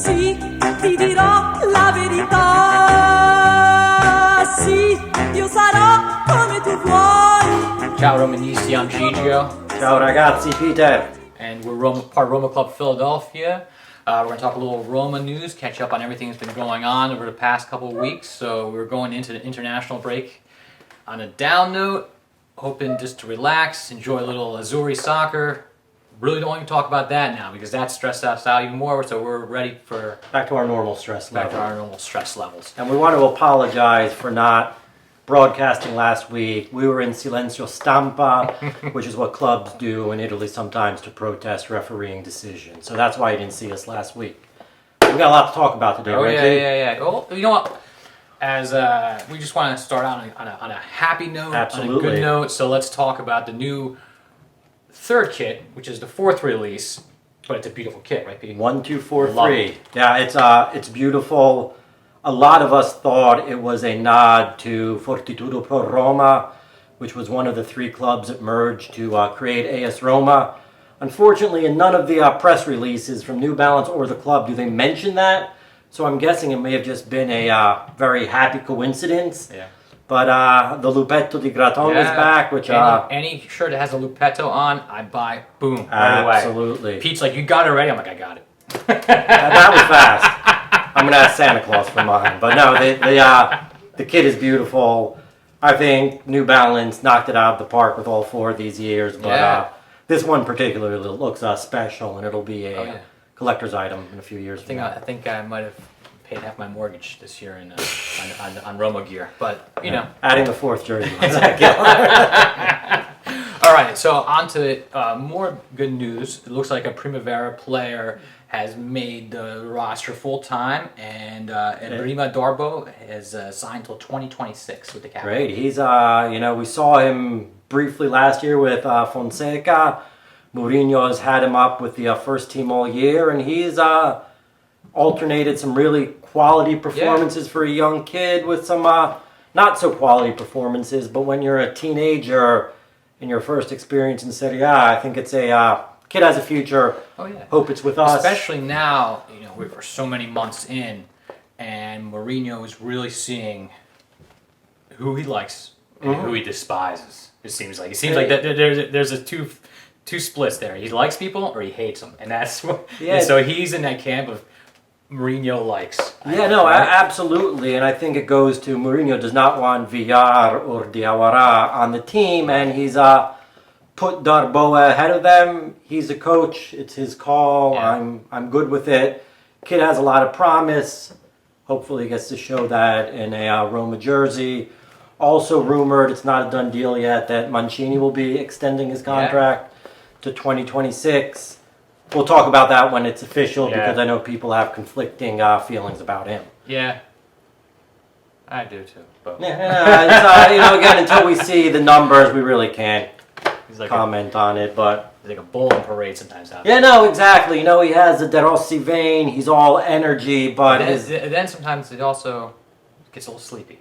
Sì, ti dirò la verità. Sì, io sarò come tu vuoi. Ciao Romanisti, I'm Gigio. Ciao ragazzi, Peter. And we're part of Roma Club Philadelphia. We're going to talk a little Roma news, catch up on everything that's been going on over the past couple of weeks. So we're going into the international break on a down note, hoping just to relax, enjoy a little Azzurri soccer. Really don't want to talk about that now because that stressed us out even more. So we're ready for Back to our normal stress level. back to our normal stress levels. And we want to apologize for not broadcasting last week. We were in silenzio stampa, which is what clubs do in Italy sometimes to protest refereeing decisions. So that's why you didn't see us last week. We got a lot to talk about today, Oh right? yeah. Well, you know what? As we just want to start out on a happy note, Absolutely. on a good note. So let's talk about the new third kit, which is the fourth release, but it's a beautiful kit, right, Pete? 1, 2, 4, Love 3. it. Yeah, it's beautiful. A lot of us thought it was a nod to Fortitudo Pro Roma, which was one of the 3 clubs that merged to create AS Roma. Unfortunately, in none of the press releases from New Balance or the club do they mention that. So I'm guessing it may have just been a very happy coincidence. Yeah. But the Lupetto di Graton is back, which any shirt that has a Lupetto on, I buy. Boom, right away. Absolutely. Pete's like, you got it already? I'm like, I got it. That was fast. I'm gonna ask Santa Claus for mine, but no, the kit is beautiful. I think New Balance knocked it out of the park with all 4 of these years, but this one particularly looks special, and it'll be a collector's item in a few years. I think I might have paid half my mortgage this year on Roma gear, but you know. Adding the 4th jersey. All right, so on to more good news. It looks like a Primavera player has made the roster full time, and Rima Darbo has signed till 2026 with the Capitals. Great. He's we saw him briefly last year with Fonseca. Mourinho has had him up with the first team all year, and he's alternated some really quality performances for a young kid with some not so quality performances. But when you're a teenager in your first experience in Serie A, I think it's a kid has a future. Oh yeah. Hope it's with us. Especially now, we're so many months in, and Mourinho is really seeing who he likes and who he despises. It seems like that there's a two splits there. He likes people or he hates them, and that's what. Yeah. And so he's in that camp of Mourinho likes. Yeah, no, absolutely, and I think it goes to Mourinho does not want Villar or Diawara on the team, and he's put Darboa ahead of them. He's a coach; it's his call. Yeah. I'm good with it. Kid has a lot of promise. Hopefully, he gets to show that in a Roma jersey. Also rumored, it's not a done deal yet, that Mancini will be extending his contract to 2026. We'll talk about that when it's official because I know people have conflicting feelings about him. Yeah, I do too. But Again, until we see the numbers, we really can't comment on it. But he's like a bull in parade sometimes. Yeah, no, exactly. He has the De Rossi vein. He's all energy, but then sometimes it also gets a little sleepy.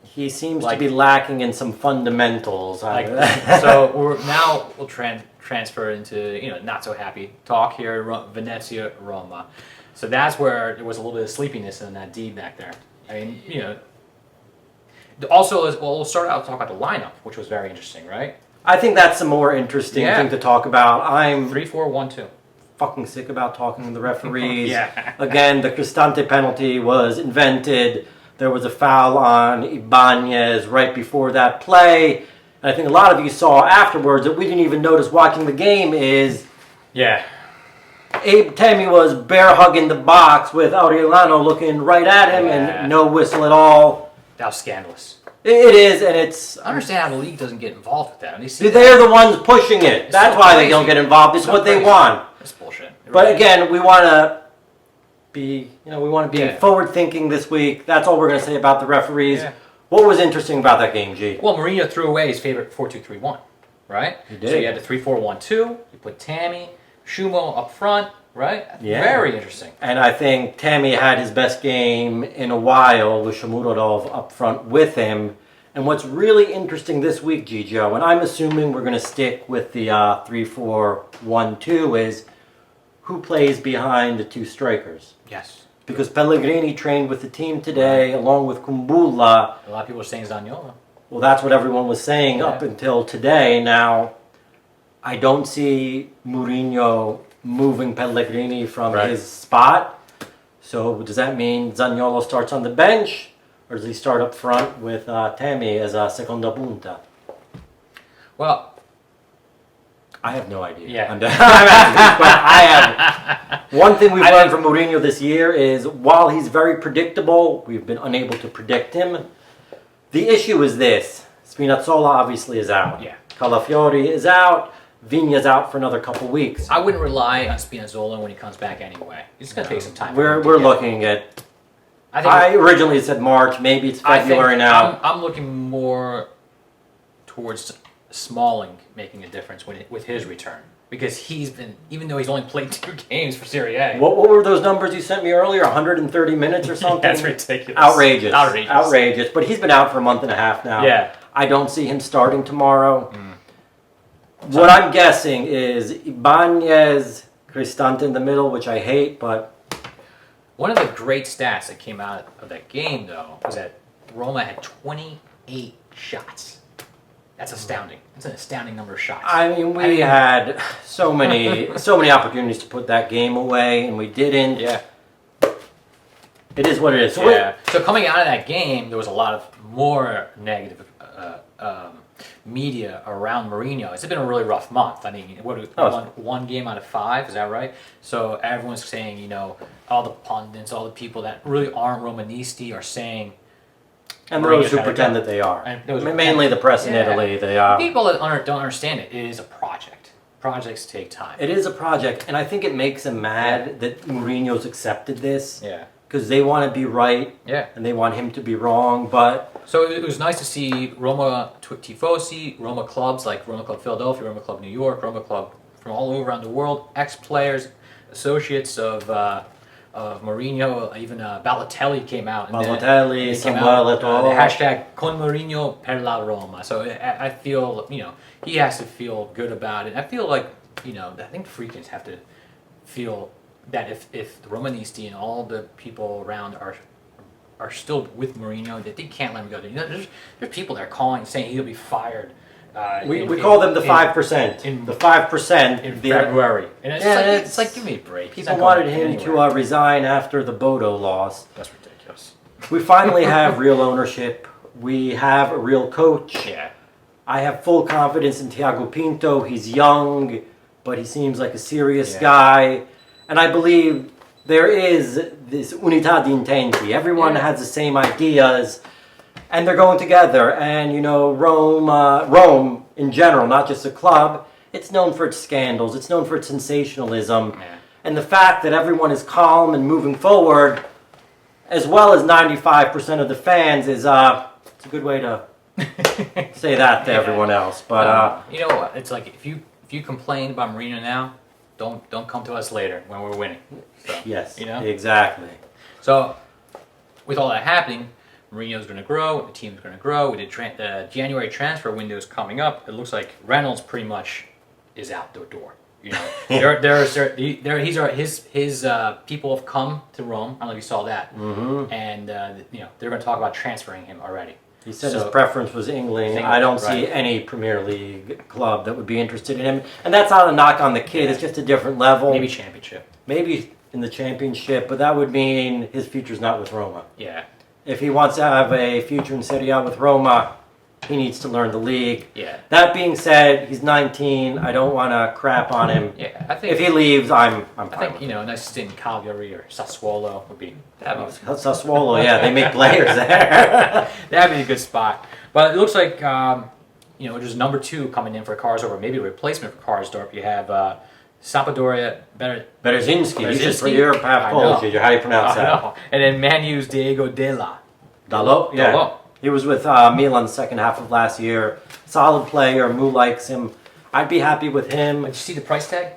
He seems to be lacking in some fundamentals. So we'll transfer into not so happy talk here. Venezia, Roma. So that's where there was a little bit of sleepiness in that D back there. I mean, Also, we'll start out talk about the lineup, which was very interesting, right? I think that's the more interesting thing to talk about. I'm 3-4-1-2. Fucking sick about talking to the referees. Yeah. Again, the Cristante penalty was invented. There was a foul on Ibanez right before that play. And I think a lot of you saw afterwards that we didn't even notice watching the game is... Yeah. Abe Temi was bear hugging the box with Aureliano looking right at him and no whistle at all. That was scandalous. It is, and it's... I understand how the league doesn't get involved with that. They're the ones pushing it. That's why they don't get involved. It's what they want. That's bullshit. But again, we want to be, forward thinking this week. That's all we're going to say about the referees. Yeah. What was interesting about that game, G? Well, Mourinho threw away his favorite 4-2-3-1, right? He did. So you had the 3-4-1-2. You put Tammy, Shumo up front, right? Yeah. Very interesting. And I think Tammy had his best game in a while with Shomurodov up front with him. And what's really interesting this week, Gigio, and I'm assuming we're going to stick with the 3-4-1-2, is who plays behind the two strikers. Yes. Because Pellegrini trained with the team today, along with Kumbulla. A lot of people are saying Zaniolo. Well, that's what everyone was saying Yeah. up until today. Now, I don't see Mourinho moving Pellegrini from his spot. So does that mean Zaniolo starts on the bench? Or does he start up front with Tammy as a seconda punta? Well, I have no idea. Yeah. I'm asking, but I have. One thing we've learned from Mourinho this year is while he's very predictable, we've been unable to predict him. The issue is this. Spinazzola obviously is out. Yeah. Calafiori is out. Vigna's out for another couple weeks. I wouldn't rely on Spinazzola when he comes back anyway. It's going to take some time. We're looking at... I originally said March. Maybe it's February now. I'm looking more towards Smalling making a difference with his return. Because he's been, even though he's only played 2 games for Serie A. What were those numbers you sent me earlier? 130 minutes or something? That's ridiculous. Outrageous. But he's been out for a month and a half now. Yeah. I don't see him starting tomorrow. What I'm guessing is Ibanez, Cristante in the middle, which I hate, but... One of the great stats that came out of that game, though, was that Roma had 28 shots. That's astounding. That's an astounding number of shots. I mean, we had so many opportunities to put that game away, and we didn't. Yeah. It is what it is. So coming out of that game, there was a lot of more negative media around Mourinho. It's been a really rough month. I mean, one game out of 5, is that right? So everyone's saying, you know, all the pundits, all the people that really aren't Romanisti are saying... And those who pretend that they are. Mainly the press in Italy, they are. People that don't understand it. It is a project. Projects take time. It is a project, and I think it makes them mad that Mourinho's accepted this. Yeah. Because they want to be right, and they want him to be wrong, but... So it was nice to see Roma Tifosi, Roma clubs like Roma Club Philadelphia, Roma Club New York, Roma Club from all over around the world, ex-players, associates of Mourinho, even Balotelli came out. Balotelli, Samuel Eto'o. Hashtag Con Mourinho per la Roma. So I feel, you know, he has to feel good about it. I feel like, you know, I think Freakins have to feel that if the Romanisti and all the people around are still with Mourinho, that they can't let him go. You know, there's people that are calling, saying he'll be fired. We call them the 5%. The 5% in February. And it's like, give me a break. People wanted him to resign after the Bodo loss. That's ridiculous. We finally have real ownership. We have a real coach. Yeah. I have full confidence in Thiago Pinto. He's young, but he seems like a serious guy. And I believe there is this unità di intenti. Everyone has the same ideas, and they're going together. And, you know, Rome in general, not just the club, it's known for its scandals. It's known for its sensationalism. Yeah. And the fact that everyone is calm and moving forward, as well as 95% of the fans, is it's a good way to say that to everyone else. But you know what? It's like if you complain about Mourinho now, don't come to us later when we're winning. So, yes, you know? Exactly. So, with all that happening, Mourinho's going to grow, the team's going to grow. We did the January transfer window is coming up. It looks like Reynolds pretty much is out the door. You know, his people have come to Rome. I don't know if you saw that, and you know they're going to talk about transferring him already. He said his preference was England. I don't see any Premier League club that would be interested in him. And that's not a knock on the kid. It's just a different level. Maybe Championship. Maybe in the Championship, but that would mean his future's not with Roma. Yeah. If he wants to have a future in Serie A with Roma, he needs to learn the league. Yeah. That being said, he's 19. I don't want to crap on him. Yeah, I think if he leaves, I'm fine. I think, you know, a nice stint in Cagliari or Sassuolo would be... Sassuolo, yeah, they make players there. That'd be a good spot. But it looks like, you know, there's number 2 coming in for Karsdorp, maybe a replacement for Karsdorp. You have Sampdoria Berzinski. You're half Polish. How do you pronounce that? And then Man U's Diego Dalot. Dalot? Yeah. Dalot. He was with Milan the second half of last year. Solid player. Mu likes him. I'd be happy with him. Did you see the price tag?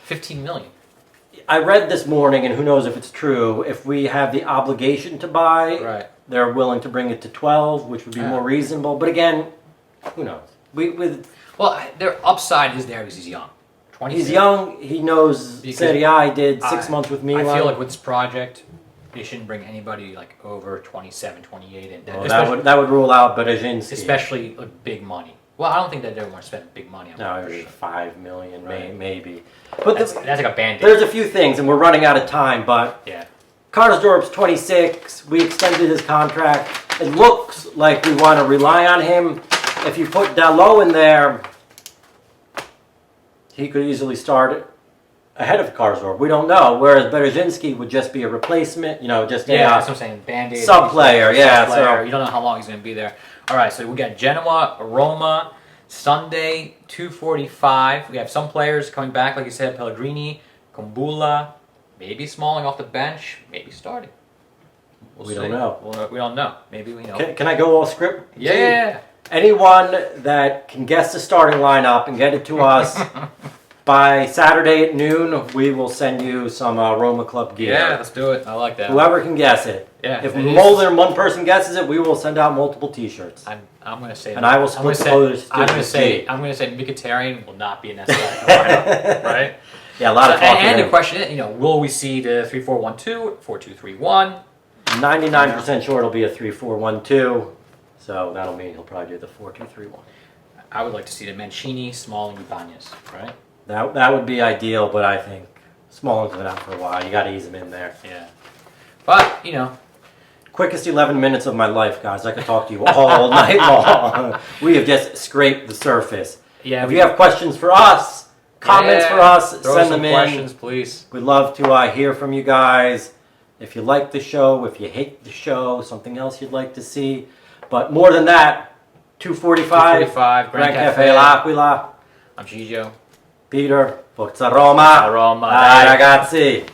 15 million. I read this morning, and who knows if it's true, if we have the obligation to buy, they're willing to bring it to 12, which would be more reasonable. But again, who knows? Well, their upside is there because he's young. 26. He's young. He knows Because Serie A. He did 6 months with Milan. I feel like with this project, they shouldn't bring anybody like over 27, 28 in. Well, that would rule out Berezzinski. Especially like, big money. Well, I don't think that they want to spend big money on No, it. maybe 5 million, Right. maybe. But That's like a band-aid. there's a few things, and we're running out of time. But Yeah. Karsdorp's 26. We extended his contract. It looks like we want to rely on him. If you put Dalot in there, he could easily start ahead of Karsdorp. We don't know. Whereas Berezzinski would just be a replacement, just Yeah, that's what I'm saying. Band-aid. sub-player. Yeah, Sub-player. so You don't know how long he's going to be there. All right, so we got Genoa, Roma, Sunday, 2:45. We have some players coming back, like you said, Pellegrini, Kumbula, maybe Smalling off the bench, maybe starting. we don't know. We don't know. Maybe we know. Can I go all script? Yeah. Anyone that can guess the starting lineup and get it to us by Saturday at noon, we will send you some Roma Club gear. Yeah, let's do it. I like that. Whoever can guess it. Yeah. If it is- more than one person guesses it, we will send out multiple T-shirts. I'm going to say. And I will I'm gonna split the say- voters I'm going to 50-50. say. I'm going to say Mkhitaryan will not be in that lineup, right? Yeah, a lot of talk. And the question is, will we see the 3-4-1-2, 4-2-3-1? 99% sure it'll be a 3-4-1-2. So that'll mean he'll probably do the 4-2-3-1. I would like to see the Mancini, Smalling, Ibanez, right? That would be ideal, but I think Smalling's been out for a while. You got to ease him in there. Yeah. But, Quickest 11 minutes of my life, guys. I could talk to you all night long. We have just scraped the surface. yeah. If you have questions for us, comments for us, throw send some them in. questions, please. We'd love to hear from you guys. If you like the show, if you hate the show, something else you'd like to see. But more than that, 2:45, 2:45, Grand Cafe L'Aquila. I'm Gigio. Peter, Forza Roma. Roma. Dai ragazzi.